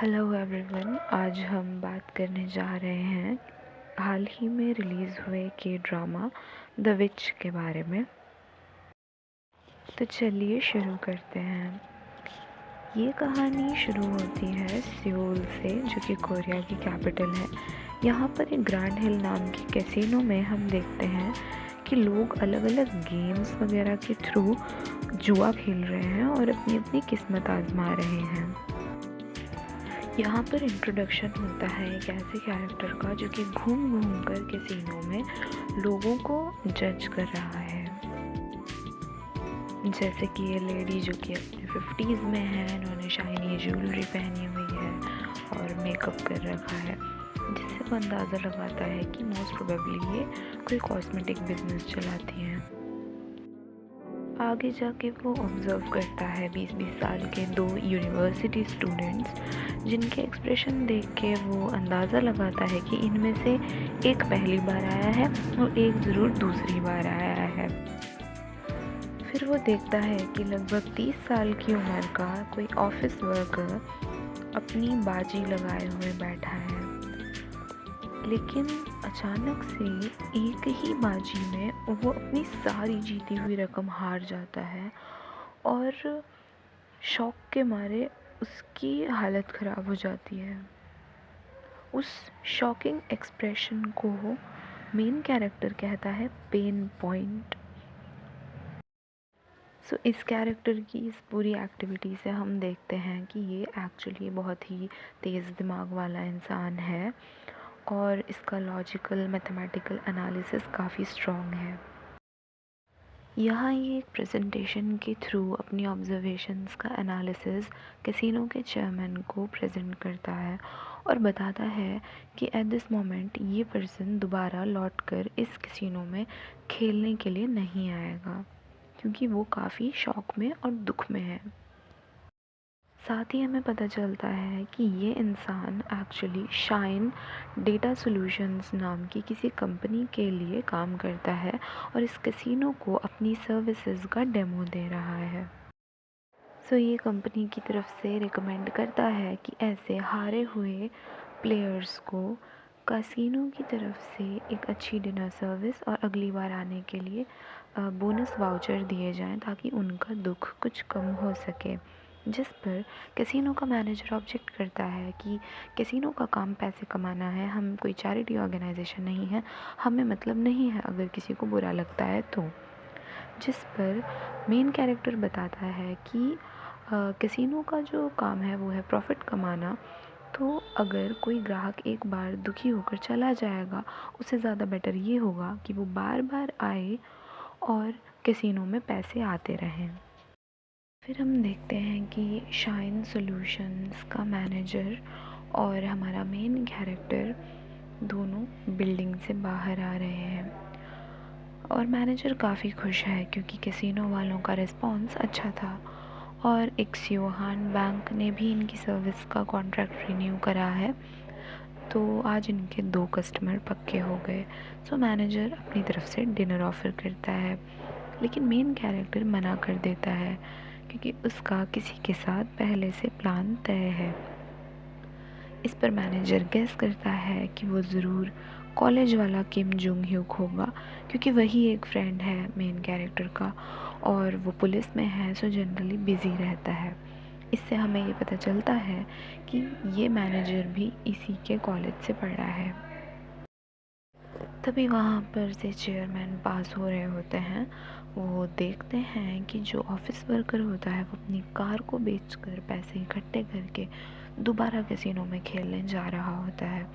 Hello everyone, आज हम बात करने जा रहे हैं हाल ही में रिलीज़ हुए के ड्रामा द विच के बारे में। तो चलिए शुरू करते हैं। ये कहानी शुरू होती है सियोल से, जो कि कोरिया की कैपिटल है। यहाँ पर एक ग्रैंड हिल नाम की कैसीनो में हम देखते हैं कि लोग अलग अलग गेम्स वगैरह के थ्रू जुआ खेल रहे हैं और अपनी अपनी किस्मत आजमा रहे हैं। यहाँ पर इंट्रोडक्शन होता है एक ऐसे कैरेक्टर का जो कि घूम घूम कर कैसीनो में लोगों को जज कर रहा है। जैसे कि ये लेडी जो कि अपने 50s में है, इन्होंने शाइनी ज्वेलरी पहनी हुई है और मेकअप कर रखा है, जिससे वो अंदाज़ा लगाता है कि मोस्ट प्रोबेबली ये कोई कॉस्मेटिक बिजनेस चलाती हैं। आगे जाके वो ऑब्ज़र्व करता है 20-20 साल के दो यूनिवर्सिटी स्टूडेंट्स, जिनके एक्सप्रेशन देख के वो अंदाज़ा लगाता है कि इनमें से एक पहली बार आया है और एक ज़रूर दूसरी बार आया है। फिर वो देखता है कि लगभग 30 साल की उम्र का कोई ऑफिस वर्कर अपनी बाजी लगाए हुए बैठा है, लेकिन अचानक से एक ही बाजी में वो अपनी सारी जीती हुई रकम हार जाता है और शॉक के मारे उसकी हालत ख़राब हो जाती है। उस शॉकिंग एक्सप्रेशन को मेन कैरेक्टर कहता है पेन पॉइंट। सो इस कैरेक्टर की इस पूरी एक्टिविटी से हम देखते हैं कि ये एक्चुअली बहुत ही तेज़ दिमाग वाला इंसान है और इसका लॉजिकल मैथमेटिकल एनालिसिस काफ़ी स्ट्रॉन्ग है। यहाँ ये एक प्रेजेंटेशन के थ्रू अपनी ऑब्जर्वेशंस का एनालिसिस कैसीनो के चेयरमैन को प्रेजेंट करता है और बताता है कि एट दिस मोमेंट ये पर्सन दोबारा लौटकर इस कैसीनो में खेलने के लिए नहीं आएगा, क्योंकि वो काफ़ी शॉक में और दुख में है। साथ ही हमें पता चलता है कि ये इंसान एक्चुअली शाइन डेटा सॉल्यूशंस नाम की किसी कंपनी के लिए काम करता है और इस कैसीनो को अपनी सर्विसेज का डेमो दे रहा है। सो ये कंपनी की तरफ से रिकमेंड करता है कि ऐसे हारे हुए प्लेयर्स को कैसीनो की तरफ से एक अच्छी डिनर सर्विस और अगली बार आने के लिए बोनस वाउचर दिए जाएं, ताकि उनका दुख कुछ कम हो सके। जिस पर कैसीनो का मैनेजर ऑब्जेक्ट करता है कि कैसीनो का काम पैसे कमाना है, हम कोई चैरिटी ऑर्गेनाइजेशन नहीं है, हमें मतलब नहीं है अगर किसी को बुरा लगता है तो। जिस पर मेन कैरेक्टर बताता है कि कैसीनो का जो काम है वो है प्रॉफिट कमाना, तो अगर कोई ग्राहक एक बार दुखी होकर चला जाएगा, उससे ज़्यादा बेटर ये होगा कि वो बार बार आए और कैसीनो में पैसे आते रहें। फिर हम देखते हैं कि शाइन सॉल्यूशंस का मैनेजर और हमारा मेन कैरेक्टर दोनों बिल्डिंग से बाहर आ रहे हैं और मैनेजर काफ़ी खुश है क्योंकि कैसीनो वालों का रिस्पॉन्स अच्छा था और एक सियोहान बैंक ने भी इनकी सर्विस का कॉन्ट्रैक्ट रिन्यू करा है, तो आज इनके 2 कस्टमर पक्के हो गए। सो मैनेजर अपनी तरफ से डिनर ऑफ़र करता है, लेकिन मेन कैरेक्टर मना कर देता है क्योंकि उसका किसी के साथ पहले से प्लान तय है। इस पर मैनेजर गेस करता है कि वो ज़रूर कॉलेज वाला किम जुंग ह्यूक होगा, क्योंकि वही एक फ्रेंड है मेन कैरेक्टर का और वो पुलिस में है, सो जनरली बिज़ी रहता है। इससे हमें ये पता चलता है कि ये मैनेजर भी इसी के कॉलेज से पढ़ा है। तभी वहाँ पर से चेयरमैन पास हो रहे होते हैं। वो देखते हैं कि जो ऑफिस वर्कर होता है वो अपनी कार को बेचकर पैसे इकट्ठे करके दोबारा कैसीनो में खेलने जा रहा होता है।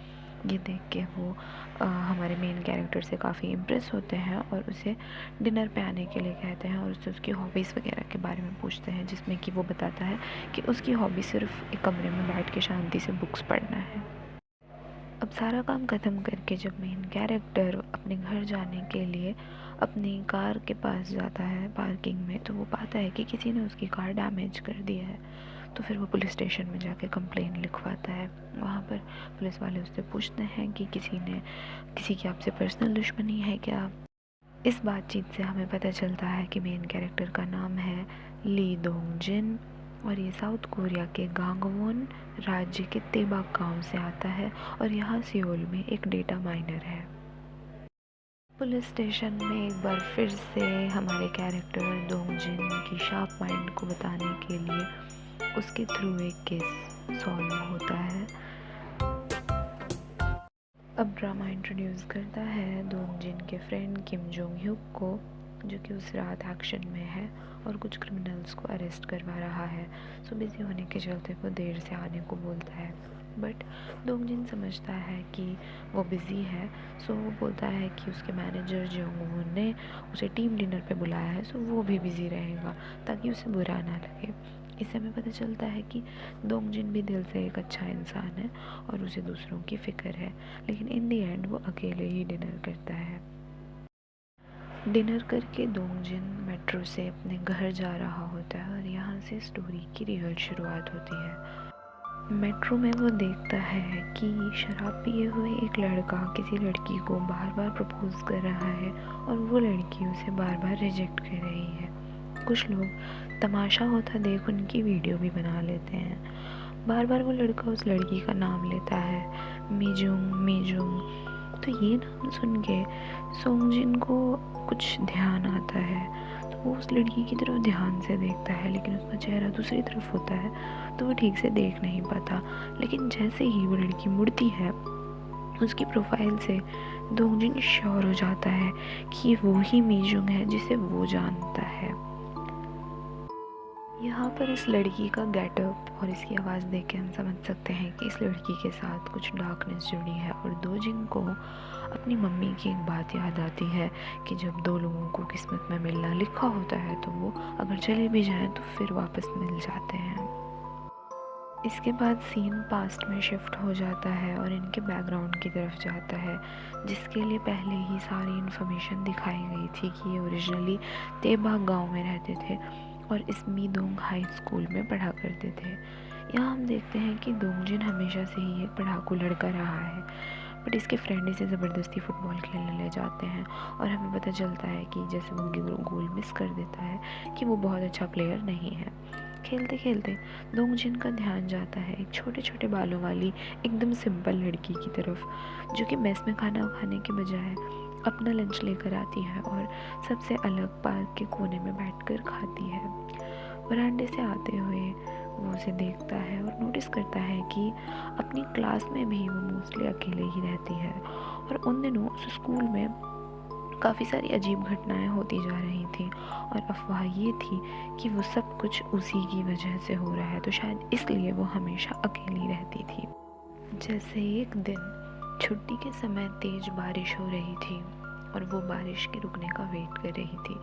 ये देख के वो हमारे मेन कैरेक्टर से काफ़ी इम्प्रेस होते हैं और उसे डिनर पे आने के लिए कहते हैं और उससे उसकी हॉबीज़ वगैरह के बारे में पूछते हैं, जिसमें कि वो बताता है कि उसकी हॉबी सिर्फ एक कमरे में बैठ के शांति से बुक्स पढ़ना है। अब सारा काम ख़त्म करके जब मेन कैरेक्टर अपने घर जाने के लिए अपनी कार के पास जाता है पार्किंग में, तो वो पाता है कि किसी ने उसकी कार डैमेज कर दी है। तो फिर वो पुलिस स्टेशन में जाके कंप्लेन लिखवाता है। वहाँ पर पुलिस वाले उससे पूछते हैं कि किसी की आपसे पर्सनल दुश्मनी है क्या। इस बातचीत से हमें पता चलता है कि मेन कैरेक्टर का नाम है ली दोंग जिन और ये साउथ कोरिया के गांगवोन राज्य के तेबाक गांव से आता है और यहाँ सियोल में एक डेटा माइनर है। पुलिस स्टेशन में एक बार फिर से हमारे कैरेक्टर दोंगजिन की शार्प माइंड को बताने के लिए उसके थ्रू एक केस सॉल्व होता है। अब ड्रामा इंट्रोड्यूस करता है दोंगजिन के फ्रेंड किम जोंग ह्यूक को, जो कि उस रात एक्शन में है और कुछ क्रिमिनल्स को अरेस्ट करवा रहा है। सो बिज़ी होने के चलते वो देर से आने को बोलता है, बट दोंगजिन समझता है कि वो बिज़ी है। सो वो बोलता है कि उसके मैनेजर जोंगवून ने उसे टीम डिनर पे बुलाया है, सो वो भी बिज़ी रहेगा ताकि उसे बुरा ना लगे। इससे हमें पता चलता है कि दोंगजिन भी दिल से एक अच्छा इंसान है और उसे दूसरों की फ़िक्र है, लेकिन इन दी एंड वो अकेले ही डिनर करता है। डिनर करके दोंगजिन मेट्रो से अपने घर जा रहा होता है और यहाँ से स्टोरी की रियल शुरुआत होती है। मेट्रो में वो देखता है कि शराब पिए हुए एक लड़का किसी लड़की को बार बार प्रपोज कर रहा है और वो लड़की उसे बार बार रिजेक्ट कर रही है। कुछ लोग तमाशा होता देख उनकी वीडियो भी बना लेते हैं। बार बार वो लड़का उस लड़की का नाम लेता है, मीजुंग मीजुंग। तो ये नाम सुन के सोंगजिन को कुछ ध्यान आता है, तो वो उस लड़की की तरफ ध्यान से देखता है, लेकिन उसका चेहरा दूसरी तरफ होता है तो वो ठीक से देख नहीं पाता। लेकिन जैसे ही वो लड़की मुड़ती है उसकी प्रोफाइल से दोंगजिन श्योर हो जाता है कि वो ही मीजुंग है जिसे वो जानता है। यहाँ पर इस लड़की का गेटअप और इसकी आवाज़ देख के हम समझ सकते हैं कि इस लड़की के साथ कुछ डार्कनेस जुड़ी है और दोंगजिन को अपनी मम्मी की एक बात याद आती है कि जब दो लोगों को किस्मत में मिलना लिखा होता है तो वो अगर चले भी जाएं तो फिर वापस मिल जाते हैं। इसके बाद सीन पास्ट में शिफ्ट हो जाता है और इनके बैकग्राउंड की तरफ जाता है, जिसके लिए पहले ही सारी इन्फॉर्मेशन दिखाई गई थी कि ये ओरिजिनली तेबाक गांव में रहते थे और इस मीदोंग हाई स्कूल में पढ़ा करते थे। यहाँ हम देखते हैं कि दोंगजिन हमेशा से ही एक पढ़ाकू लड़का रहा है, बट इसके फ्रेंड इसे ज़बरदस्ती फ़ुटबॉल खेलने ले जाते हैं और हमें पता चलता है कि जैसे वो गोल मिस कर देता है कि वो बहुत अच्छा प्लेयर नहीं है। खेलते खेलते दोंगजिन का ध्यान जाता है एक छोटे छोटे बालों वाली एकदम सिंपल लड़की की तरफ, जो कि मेस में खाना खाने के बजाय अपना लंच लेकर आती है और सबसे अलग पार्क के कोने में बैठकर खाती है। वरांडे से आते हुए वो उसे देखता है और नोटिस करता है कि अपनी क्लास में भी वो मोस्टली अकेले ही रहती है और उन दिनों उस स्कूल में काफ़ी सारी अजीब घटनाएं होती जा रही थी और अफवाह ये थी कि वो सब कुछ उसी की वजह से हो रहा है, तो शायद इसलिए वो हमेशा अकेली रहती थी। जैसे एक दिन छुट्टी के समय तेज बारिश हो रही थी और वो बारिश के रुकने का वेट कर रही थी,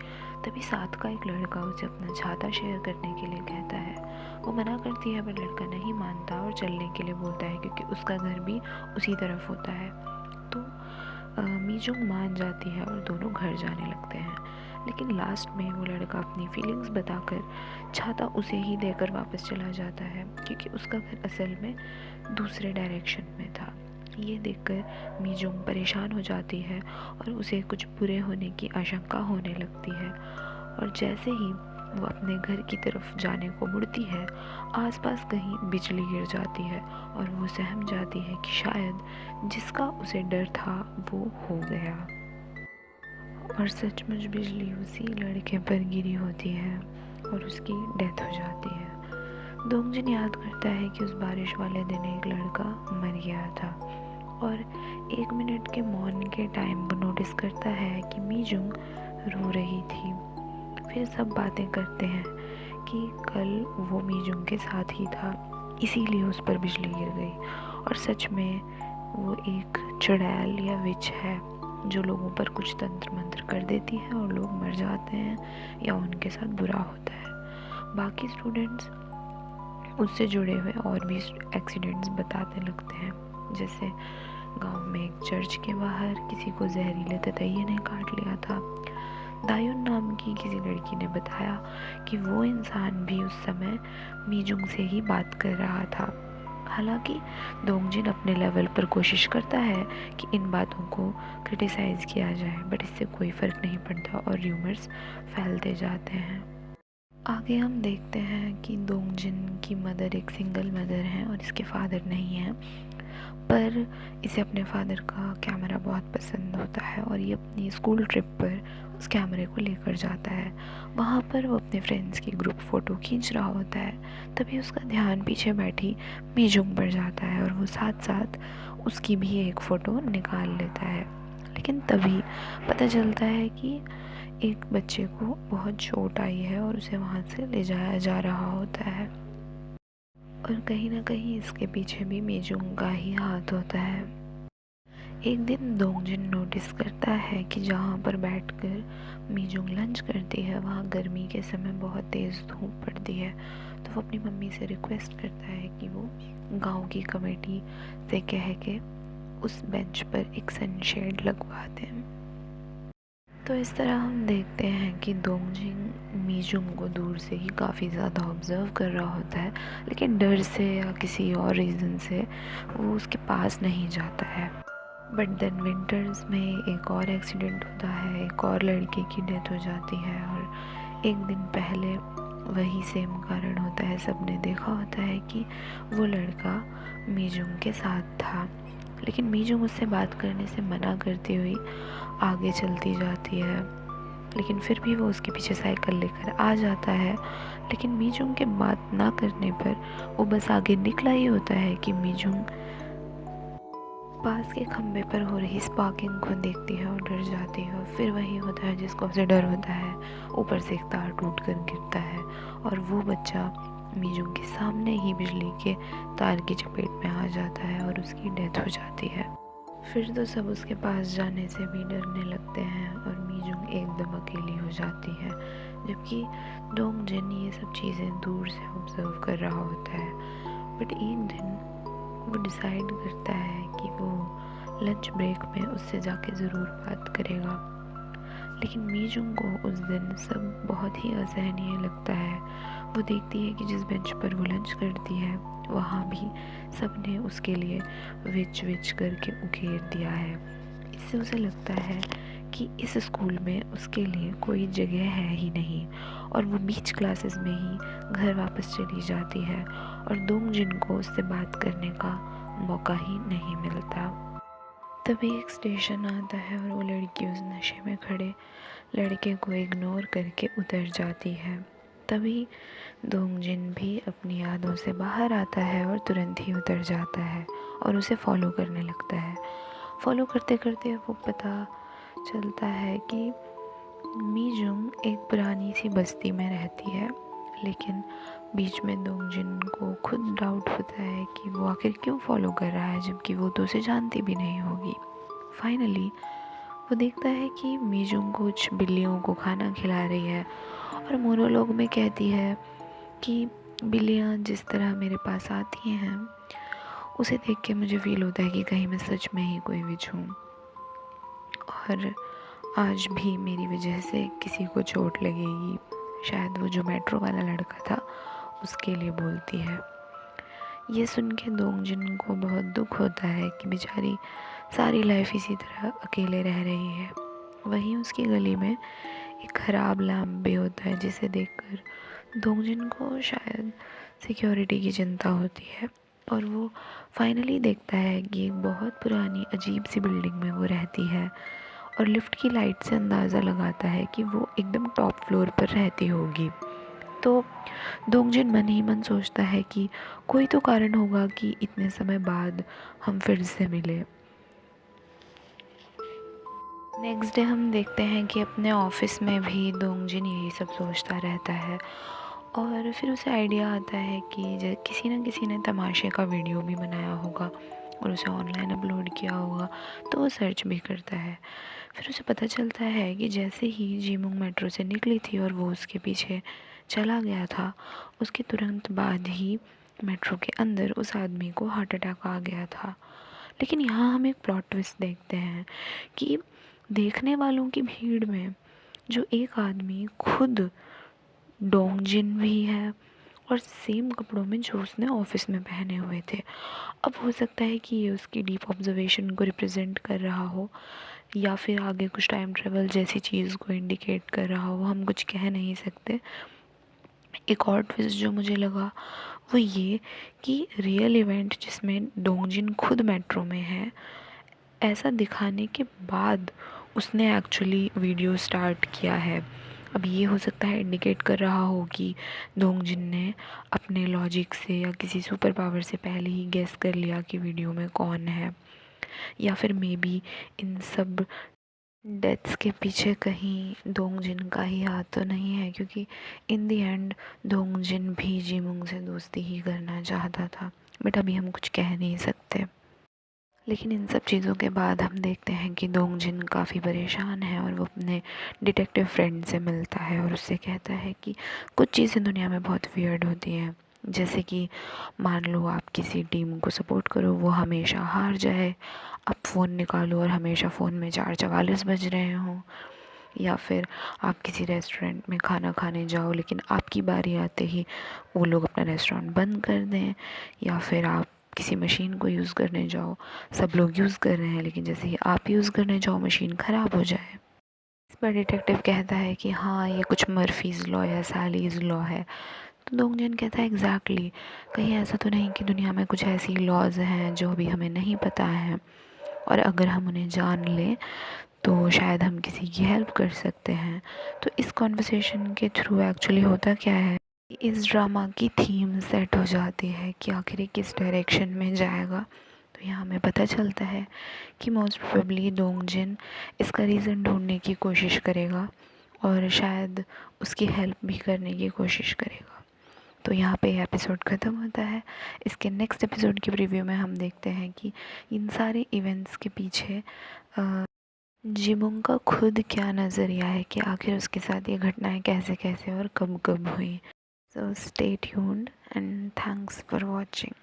तभी साथ का एक लड़का उसे अपना छाता शेयर करने के लिए कहता है। वो मना करती है पर लड़का नहीं मानता और चलने के लिए बोलता है क्योंकि उसका घर भी उसी तरफ होता है। तो मीजुंग मान जाती है और दोनों घर जाने लगते हैं, लेकिन लास्ट में वो लड़का अपनी फीलिंग्स बताकर छाता उसे ही देकर वापस चला जाता है क्योंकि उसका घर असल में दूसरे डायरेक्शन में था। ये देखकर मीजुंग परेशान हो जाती है और उसे कुछ बुरे होने की आशंका होने लगती है और जैसे ही वो अपने घर की तरफ जाने को मुड़ती है आसपास कहीं बिजली गिर जाती है और वो सहम जाती है कि शायद जिसका उसे डर था वो हो गया। और सचमुच बिजली उसी लड़के पर गिरी होती है और उसकी डेथ हो जाती है। दोंगजिन याद करता है कि उस बारिश वाले दिन एक लड़का मर गया था और 1 मिनट के मौन के टाइम वो नोटिस करता है कि मीजुंग रो रही थी। फिर सब बातें करते हैं कि कल वो मीजुंग के साथ ही था, इसीलिए उस पर बिजली गिर गई और सच में वो एक चुड़ैल या विच है जो लोगों पर कुछ तंत्र मंत्र कर देती है और लोग मर जाते हैं या उनके साथ बुरा होता है। बाकी स्टूडेंट्स उससे जुड़े हुए और भी एक्सीडेंट्स बताने लगते हैं, जैसे गांव में एक चर्च के बाहर किसी को जहरीले ततैये ने काट लिया था। दायुन नाम की किसी लड़की ने बताया कि वो इंसान भी उस समय मीजुंग से ही बात कर रहा था। हालांकि दोंगजिन अपने लेवल पर कोशिश करता है कि इन बातों को क्रिटिसाइज़ किया जाए, बट इससे कोई फ़र्क नहीं पड़ता और र्यूमर्स फैलते जाते हैं। आगे हम देखते हैं कि दोंगजिन की मदर एक सिंगल मदर हैं और इसके फादर नहीं हैं, पर इसे अपने फादर का कैमरा बहुत पसंद होता है और ये अपनी स्कूल ट्रिप पर उस कैमरे को लेकर जाता है। वहाँ पर वो अपने फ्रेंड्स की ग्रुप फ़ोटो खींच रहा होता है, तभी उसका ध्यान पीछे बैठी मीजुंग पर जाता है और वो साथ साथ उसकी भी एक फ़ोटो निकाल लेता है। लेकिन तभी पता चलता है कि एक बच्चे को बहुत चोट आई है और उसे वहाँ से ले जाया जा रहा होता है और कहीं ना कहीं इसके पीछे भी मीजुंग का ही हाथ होता है। एक दिन दोंगजिन नोटिस करता है कि जहाँ पर बैठकर मीजुंग लंच करती है वहाँ गर्मी के समय बहुत तेज़ धूप पड़ती है। तो वो अपनी मम्मी से रिक्वेस्ट करता है कि वो गांव की कमेटी से कह के उस बेंच पर एक सनशेड लगवा दें। तो इस तरह हम देखते हैं कि दोंगजिन मीजुंग को दूर से ही काफ़ी ज़्यादा ऑब्ज़र्व कर रहा होता है, लेकिन डर से या किसी और रीज़न से वो उसके पास नहीं जाता है। बट देन विंटर्स में एक और एक्सीडेंट होता है, एक और लड़के की डेथ हो जाती है और एक दिन पहले वही सेम कारण होता है। सबने देखा होता है कि वो लड़का मीजुंग के साथ था, लेकिन मीजुंग उससे बात करने से मना करती हुई आगे चलती जाती है। लेकिन फिर भी वो उसके पीछे साइकिल लेकर आ जाता है, लेकिन मीजुंग के बात ना करने पर वो बस आगे निकला ही होता है कि मीजुंग पास के खंबे पर हो रही स्पार्किंग को देखती है और डर जाती है। और फिर वही होता है जिसको उसे डर होता है, ऊपर से एक तार टूट कर गिरता है और वो बच्चा मीजुंग के सामने ही बिजली के तार की चपेट में आ जाता है और उसकी डेथ हो जाती है। फिर तो सब उसके पास जाने से भी डरने लगते हैं और मीजुंग एकदम अकेली हो जाती है, जबकि दोंगजिन ये सब चीज़ें दूर से ऑब्जर्व कर रहा होता है। बट एक दिन वो डिसाइड करता है कि वो लंच ब्रेक में उससे जाके ज़रूर बात करेगा। लेकिन मीजुंग को उस दिन सब बहुत ही असहनीय लगता है। वो देखती है कि जिस बेंच पर वो लंच करती है वहाँ भी सब ने उसके लिए विच विच करके उकेर दिया है। इससे उसे लगता है कि इस स्कूल में उसके लिए कोई जगह है ही नहीं और वो बीच क्लासेस में ही घर वापस चली जाती है और दोंगजिन को उससे बात करने का मौका ही नहीं मिलता। तभी एक स्टेशन आता है और वो लड़की उस नशे में खड़े लड़के को इग्नोर करके उतर जाती है। तभी दोंगजिन भी अपनी यादों से बाहर आता है और तुरंत ही उतर जाता है और उसे फॉलो करने लगता है। फॉलो करते करते वो पता चलता है कि मीजुंग एक पुरानी सी बस्ती में रहती है, लेकिन बीच में दोंगजिन को खुद डाउट होता है कि वो आखिर क्यों फॉलो कर रहा है जबकि वो तो उसे जानती भी नहीं होगी। फाइनली वो देखता है कि मीजुंग कुछ बिल्लियों को खाना खिला रही है और मोनोलॉग में कहती है कि बिल्लियाँ जिस तरह मेरे पास आती हैं उसे देख के मुझे फ़ील होता है कि कहीं मैं सच में ही कोई विच हूँ और आज भी मेरी वजह से किसी को चोट लगेगी। शायद वो जो मेट्रो वाला लड़का था उसके लिए बोलती है। ये सुन के दोंगजिन को बहुत दुख होता है कि बेचारी सारी लाइफ इसी तरह अकेले रह रही है। वहीं उसकी गली में एक ख़राब लैम्प भी होता है जिसे देखकर दोंगजिन को शायद सिक्योरिटी की चिंता होती है और वो फाइनली देखता है कि एक बहुत पुरानी अजीब सी बिल्डिंग में वो रहती है और लिफ्ट की लाइट से अंदाज़ा लगाता है कि वो एकदम टॉप फ्लोर पर रहती होगी। तो दोंगजिन मन ही मन सोचता है कि कोई तो कारण होगा कि इतने समय बाद हम फिर से मिले। नेक्स्ट डे हम देखते हैं कि अपने ऑफिस में भी दोंगजिन यही सब सोचता रहता है और फिर उसे आइडिया आता है कि किसी न किसी ने तमाशे का वीडियो भी बनाया होगा और उसे ऑनलाइन अपलोड किया होगा। तो वो सर्च भी करता है। फिर उसे पता चलता है कि जैसे ही जीमुंग मेट्रो से निकली थी और वो उसके पीछे चला गया था, उसके तुरंत बाद ही मेट्रो के अंदर उस आदमी को हार्ट अटैक आ गया था। लेकिन यहाँ हम एक प्लॉट ट्विस्ट देखते हैं कि देखने वालों की भीड़ में जो एक आदमी खुद डोंगजिन भी है और सेम कपड़ों में जो उसने ऑफिस में पहने हुए थे। अब हो सकता है कि ये उसकी डीप ऑब्जर्वेशन को रिप्रेजेंट कर रहा हो या फिर आगे कुछ टाइम ट्रेवल जैसी चीज़ को इंडिकेट कर रहा हो, हम कुछ कह नहीं सकते। एक और ट्विस्ट जो मुझे लगा वो ये कि रियल इवेंट जिसमें डोंगजिन खुद मेट्रो में है, ऐसा दिखाने के बाद उसने एक्चुअली वीडियो स्टार्ट किया है। अब ये हो सकता है इंडिकेट कर रहा हो कि डोंगजिन ने अपने लॉजिक से या किसी सुपर पावर से पहले ही गेस कर लिया कि वीडियो में कौन है, या फिर मे बी इन सब डेथ्स के पीछे कहीं डोंगजिन का ही हाथ तो नहीं है, क्योंकि इन दी एंड डोंगजिन भी जिमोंग से दोस्ती ही करना चाहता था। बट अभी हम कुछ कह नहीं सकते। लेकिन इन सब चीज़ों के बाद हम देखते हैं कि डोंगजिन काफ़ी परेशान है और वो अपने डिटेक्टिव फ्रेंड से मिलता है और उससे कहता है कि कुछ चीज़ें दुनिया में बहुत वियर्ड होती हैं। जैसे कि मान लो आप किसी टीम को सपोर्ट करो, वो हमेशा हार जाए। आप फ़ोन निकालो और हमेशा फ़ोन में 4:44 बज रहे हों। या फिर आप किसी रेस्टोरेंट में खाना खाने जाओ लेकिन आपकी बारी आते ही वो लोग अपना रेस्टोरेंट बंद कर दें। या फिर आप किसी मशीन को यूज़ करने जाओ, सब लोग यूज़ कर रहे हैं लेकिन जैसे ही आप यूज़ करने जाओ मशीन ख़राब हो जाए। इस पर डिटेक्टिव कहता है कि हाँ, ये कुछ मर्फीज़ लॉ या सैलीज़ लॉ है। तो डोंगजिन कहता है एग्जैक्टली, कहीं ऐसा तो नहीं कि दुनिया में कुछ ऐसी लॉज हैं जो अभी हमें नहीं पता है, और अगर हम उन्हें जान लें तो शायद हम किसी की हेल्प कर सकते हैं। तो इस कॉन्वर्सेशन के थ्रू एक्चुअली होता क्या है, इस ड्रामा की थीम सेट हो जाती है कि आखिर ये किस डायरेक्शन में जाएगा। तो यहाँ हमें पता चलता है कि मोस्ट प्रोबेबली डोंगजिन इसका रीज़न ढूंढने की कोशिश करेगा और शायद उसकी हेल्प भी करने की कोशिश करेगा। तो यहाँ पे एपिसोड ख़त्म होता है। इसके नेक्स्ट एपिसोड की प्रीव्यू में हम देखते हैं कि इन सारे इवेंट्स के पीछे जिमोंग का खुद क्या नज़रिया है कि आखिर उसके साथ ये घटनाएं कैसे कैसे और कब कब हुई। So stay tuned and thanks for watching.